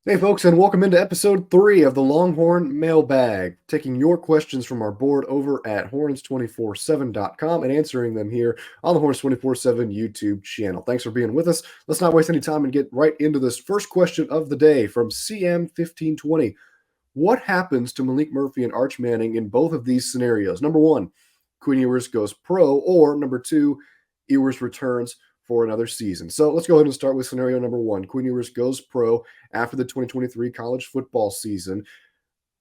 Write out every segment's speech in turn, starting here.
Hey, folks, and welcome into episode 3 of the Longhorn Mailbag, taking your questions from our board over at horns247.com and answering them here on the Horns247 YouTube channel. Thanks for being with us. Let's not waste any time and get right into this first question of the day from CM1520. What happens to Malik Murphy and Arch Manning in both of these scenarios? Number one, Quinn Ewers goes pro, or number two, Ewers returns for another season. So let's go ahead and start with scenario number one. Quinn Ewers goes pro after the 2023 college football season.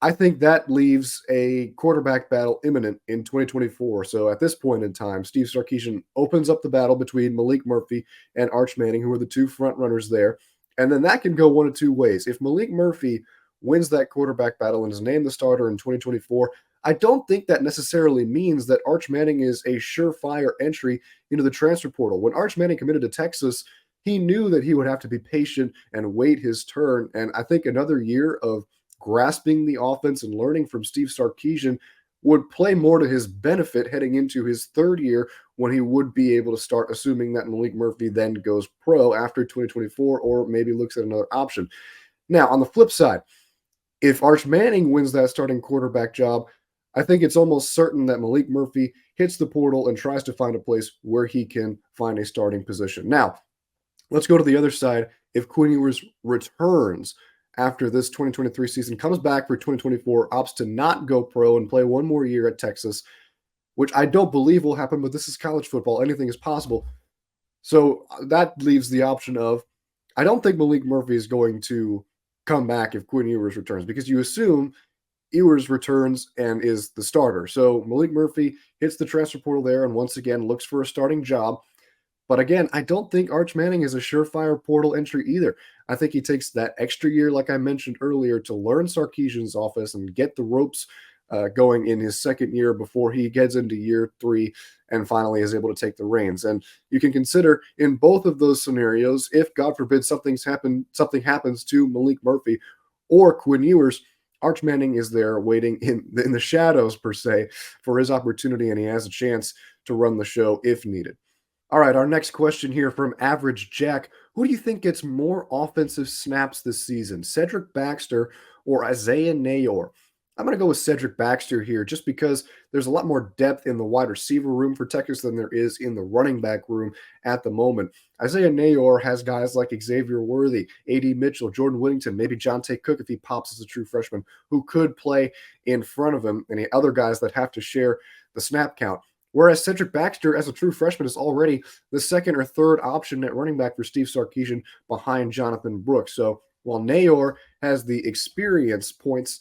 I think that leaves a quarterback battle imminent in 2024. So at this point in time, Steve Sarkisian opens up the battle between Malik Murphy and Arch Manning, who are the two front runners there. And then that can go one of two ways. If Malik Murphy wins that quarterback battle and is named the starter in 2024, I don't think that necessarily means that Arch Manning is a surefire entry into the transfer portal. When Arch Manning committed to Texas, he knew that he would have to be patient and wait his turn. And I think another year of grasping the offense and learning from Steve Sarkisian would play more to his benefit heading into his third year when he would be able to start, assuming that Malik Murphy then goes pro after 2024 or maybe looks at another option. Now, on the flip side, if Arch Manning wins that starting quarterback job, I think it's almost certain that Malik Murphy hits the portal and tries to find a place where he can find a starting position. Now, let's go to the other side. If Quinn Ewers returns after this 2023 season, comes back for 2024, opts to not go pro and play one more year at Texas, which I don't believe will happen, but this is college football. Anything is possible. So that leaves the option of I don't think Malik Murphy is going to come back if Quinn Ewers returns because you assume Ewers returns and is the starter. So Malik Murphy hits the transfer portal there and once again looks for a starting job. But again, I don't think Arch Manning is a surefire portal entry either. I think he takes that extra year, like I mentioned earlier, to learn Sarkisian's offense and get the ropes going in his second year before he gets into year three and finally is able to take the reins. And you can consider in both of those scenarios, if God forbid something happens to Malik Murphy or Quinn Ewers, Arch Manning is there waiting in the shadows, per se, for his opportunity, and he has a chance to run the show if needed. All right, our next question here from Average Jack. Who do you think gets more offensive snaps this season, Cedric Baxter or Isaiah Nayor? I'm going to go with Cedric Baxter here just because there's a lot more depth in the wide receiver room for Texas than there is in the running back room at the moment. Isaiah Nayor has guys like Xavier Worthy, A.D. Mitchell, Jordan Whittington, maybe Jonte Cook if he pops as a true freshman, who could play in front of him, and other guys that have to share the snap count. Whereas Cedric Baxter, as a true freshman, is already the second or third option at running back for Steve Sarkisian behind Jonathan Brooks. So while Nayor has the experience points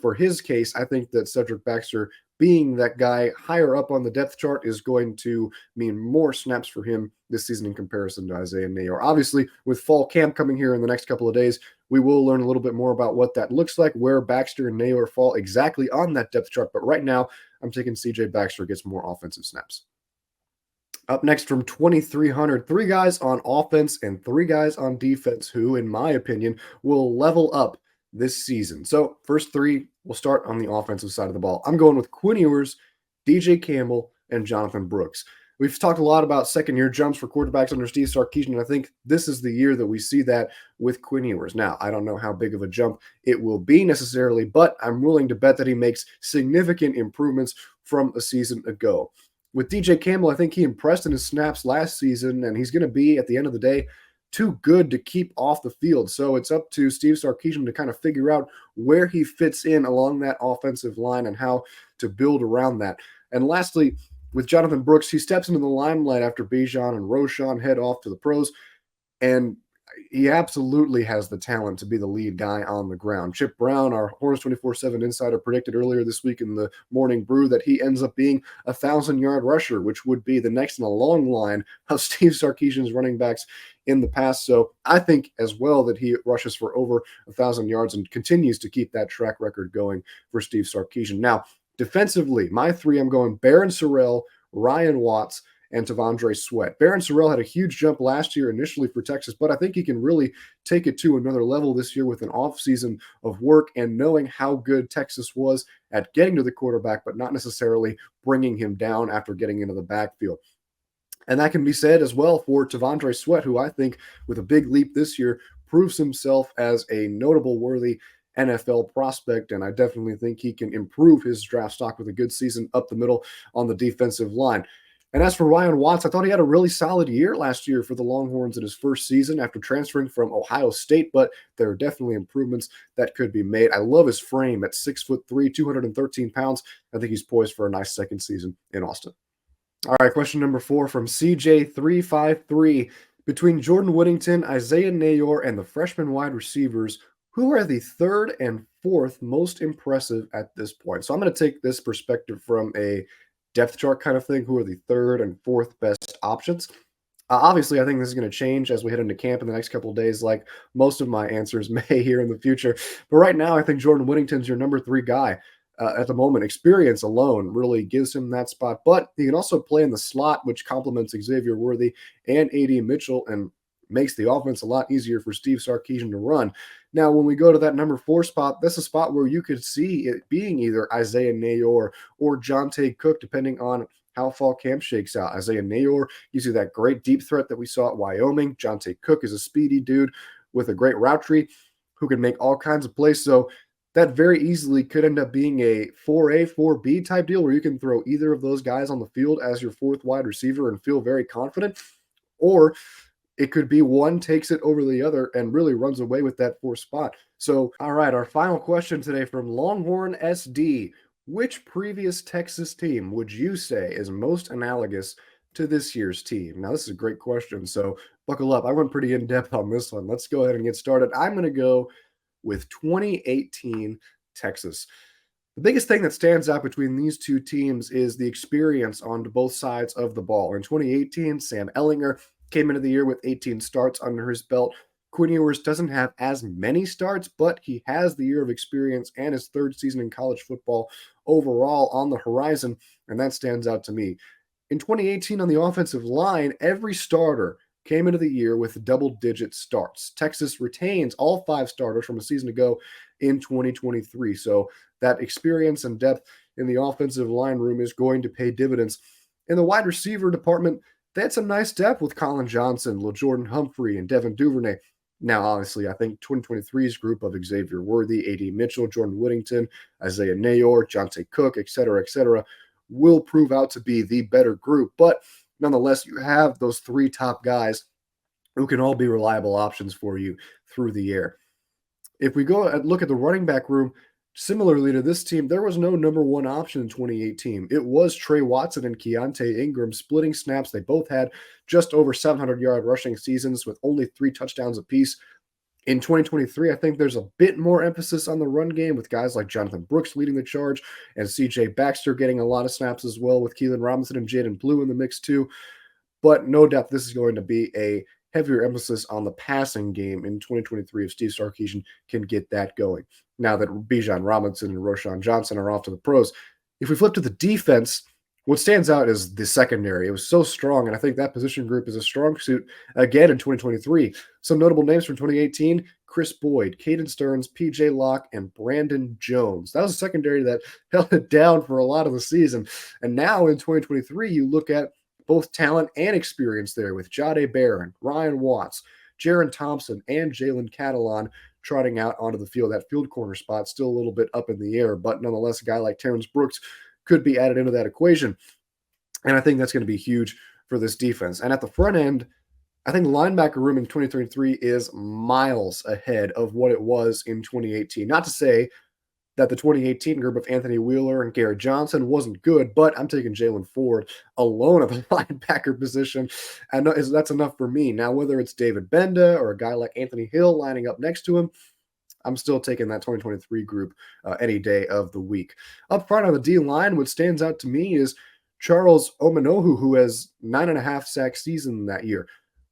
for his case, I think that Cedric Baxter, being that guy higher up on the depth chart, is going to mean more snaps for him this season in comparison to Isaiah Nayor. Obviously, with fall camp coming here in the next couple of days, we will learn a little bit more about what that looks like, where Baxter and Nayor fall exactly on that depth chart. But right now, I'm taking CJ Baxter gets more offensive snaps. Up next from 2,300, three guys on offense and three guys on defense who, in my opinion, will level up this season. So, first three, we'll start on the offensive side of the ball. I'm going with Quinn Ewers, DJ Campbell, and Jonathan Brooks. We've talked a lot about second-year jumps for quarterbacks under Steve Sarkisian, and I think this is the year that we see that with Quinn Ewers. Now, I don't know how big of a jump it will be necessarily, but I'm willing to bet that he makes significant improvements from a season ago. With DJ Campbell, I think he impressed in his snaps last season, and he's going to be, at the end of the day, too good to keep off the field. So it's up to Steve Sarkisian to kind of figure out where he fits in along that offensive line and how to build around that. And lastly, with Jonathan Brooks, he steps into the limelight after Bijan and Roshan head off to the pros, and he absolutely has the talent to be the lead guy on the ground. Chip Brown, our Horns 24/7 insider, predicted earlier this week in the Morning Brew that he ends up being a 1,000-yard rusher, which would be the next in a long line of Steve Sarkisian's running backs in the past. So I think as well that he rushes for over 1,000 yards and continues to keep that track record going for Steve Sarkisian. Now, defensively, my three, I'm going Barron Sorrell, Ryan Watts, and T'Vondre Sweat. Barron Sorrell had a huge jump last year initially for Texas, but I think he can really take it to another level this year with an offseason of work and knowing how good Texas was at getting to the quarterback, but not necessarily bringing him down after getting into the backfield. And that can be said as well for T'Vondre Sweat, who I think with a big leap this year proves himself as a notable, worthy NFL prospect, and I definitely think he can improve his draft stock with a good season up the middle on the defensive line. And as for Ryan Watts, I thought he had a really solid year last year for the Longhorns in his first season after transferring from Ohio State, but there are definitely improvements that could be made. I love his frame at 6'3", 213 pounds. I think he's poised for a nice second season in Austin. All right, question number 4 from CJ353. Between Jordan Whittington, Isaiah Nayor, and the freshman wide receivers, who are the third and fourth most impressive at this point? So I'm going to take this perspective from a depth chart kind of thing. Who are the third and fourth best options? Obviously, I think this is going to change as we head into camp in the next couple of days, like most of my answers may here in the future. But right now, I think Jordan Whittington's your number 3 guy. At the moment, experience alone really gives him that spot, but he can also play in the slot, which complements Xavier Worthy and A.D. Mitchell and makes the offense a lot easier for Steve Sarkisian to run. Now, when we go to that number 4 spot, that's a spot where you could see it being either Isaiah Nayor or Jonte Cook, depending on how fall camp shakes out. Isaiah Nayor gives you that great deep threat that we saw at Wyoming. Jonte Cook is a speedy dude with a great route tree who can make all kinds of plays. So that very easily could end up being a 4A, 4B type deal where you can throw either of those guys on the field as your fourth wide receiver and feel very confident. Or it could be one takes it over the other and really runs away with that 4th spot. So, all right, our final question today from Longhorn SD. Which previous Texas team would you say is most analogous to this year's team? Now, this is a great question, so buckle up. I went pretty in-depth on this one. Let's go ahead and get started. I'm going to go with 2018 Texas. The biggest thing that stands out between these two teams is the experience on both sides of the ball. In 2018, Sam Ehlinger came into the year with 18 starts under his belt. Quinn Ewers doesn't have as many starts, but he has the year of experience and his 3rd season in college football overall on the horizon, and that stands out to me. In 2018 on the offensive line, every starter came into the year with double-digit starts. Texas retains all 5 starters from a season ago in 2023. So that experience and depth in the offensive line room is going to pay dividends. In the wide receiver department, they had some nice depth with Colin Johnson, LaJordan Humphrey, and Devin Duvernay. Now, obviously, I think 2023's group of Xavier Worthy, A.D. Mitchell, Jordan Whittington, Isaiah Nayor, Jonte Cook, et cetera, will prove out to be the better group. But nonetheless, you have those 3 top guys who can all be reliable options for you through the air. If we go and look at the running back room, similarly to this team, there was no number 1 option in 2018. It was Trey Watson and Keontae Ingram splitting snaps. They both had just over 700-yard rushing seasons with only 3 touchdowns apiece. In 2023, I think there's a bit more emphasis on the run game with guys like Jonathan Brooks leading the charge and C.J. Baxter getting a lot of snaps as well with Keelan Robinson and Jaden Blue in the mix too. But no doubt this is going to be a heavier emphasis on the passing game in 2023 if Steve Sarkisian can get that going. Now that Bijan Robinson and Roshan Johnson are off to the pros. If we flip to the defense, what stands out is the secondary. It was so strong, and I think that position group is a strong suit again in 2023. Some notable names from 2018, Chris Boyd, Caden Stearns, P.J. Locke, and Brandon Jones. That was a secondary that held it down for a lot of the season. And now in 2023, you look at both talent and experience there with Jahdae Barron, Ryan Watts, Jaron Thompson, and Jalen Catalon trotting out onto the field. That field corner spot still a little bit up in the air, but nonetheless, a guy like Terrence Brooks could be added into that equation. And I think that's going to be huge for this defense. And at the front end, I think the linebacker room in 2023 is miles ahead of what it was in 2018. Not to say that the 2018 group of Anthony Wheeler and Garrett Johnson wasn't good, but I'm taking Jalen Ford alone at the linebacker position, and that's enough for me. Now, whether it's David Benda or a guy like Anthony Hill lining up next to him, I'm still taking that 2023 group any day of the week. Up front on the D-line, what stands out to me is Charles Omenohu, who has 9.5 sack season that year.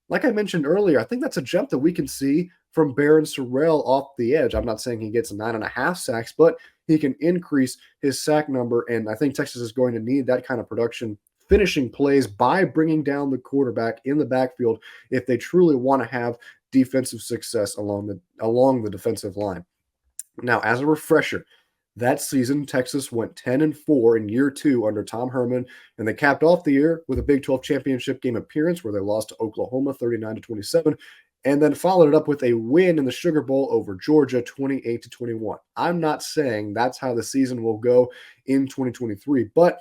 Like I mentioned earlier, I think that's a jump that we can see from Baron Sorrell off the edge. I'm not saying he gets 9.5 sacks, but he can increase his sack number, and I think Texas is going to need that kind of production, finishing plays by bringing down the quarterback in the backfield if they truly want to have defensive success along the defensive line. Now, as a refresher, that season, Texas went 10-4 in year 2 under Tom Herman, and they capped off the year with a Big 12 championship game appearance where they lost to Oklahoma 39-27 and then followed it up with a win in the Sugar Bowl over Georgia, 28-21. I'm not saying that's how the season will go in 2023, but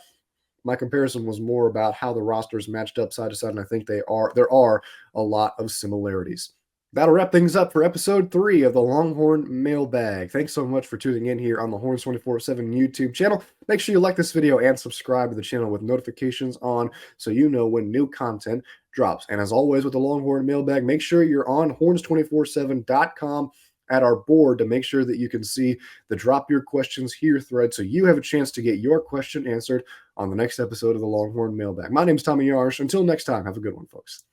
my comparison was more about how the rosters matched up side to side, and I think there are a lot of similarities. That'll wrap things up for episode 3 of the Longhorn Mailbag. Thanks so much for tuning in here on the Horns 24/7 YouTube channel. Make sure you like this video and subscribe to the channel with notifications on so you know when new content drops. And as always with the Longhorn Mailbag, make sure you're on horns247.com at our board to make sure that you can see the drop your questions here thread so you have a chance to get your question answered on the next episode of the Longhorn Mailbag. My name is Tommy Yarrish. Until next time, have a good one, folks.